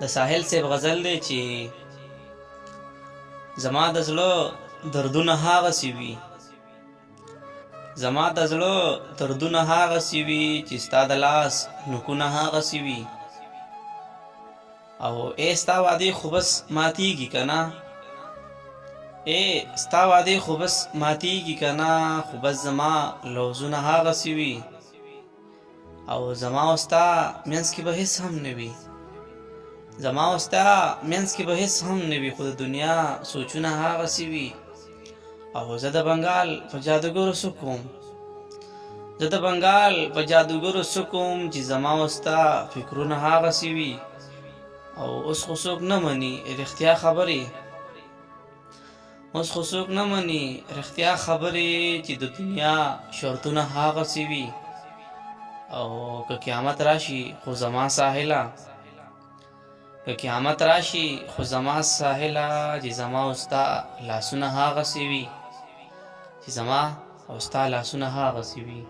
د ساحل صاحب غزل دی چې زما د زړه دردونه هاغسې وي، زما د زړه دردونه هاغسې وي چې ستا د لاس نوکونه هاغسې وي. او ای ستا وعدې خو بس ماتېږي که نه، ای ستا وعدې خو بس ماتېږي که نه، خو بس زما لوظونه هاغسې وي. او زما او ستا منځ کې به هېڅ هم نه وي، زما او ستا منځ کې به هېڅ هم نه وي، خو د دنیا سوچونه هاغسې وي. او زه د بنګال په جادوګرو څه کوم، زه د بنګال په جادوګرو څه کوم چې زما او ستا فکرونه هاغسې وي. او اوس خو څوک نه مني رښتیا خبرې، اوس خو څوک نه مني رښتیا خبرې چې د دنیا شرطونه هاغسې وي. او که قیامت راشي خو زما ساحله، که قیامت راشي خو زما ساحله چې زما او ستا لاسونه هاغسې وي، چې زما او ستا لاسونه هاغسې وي.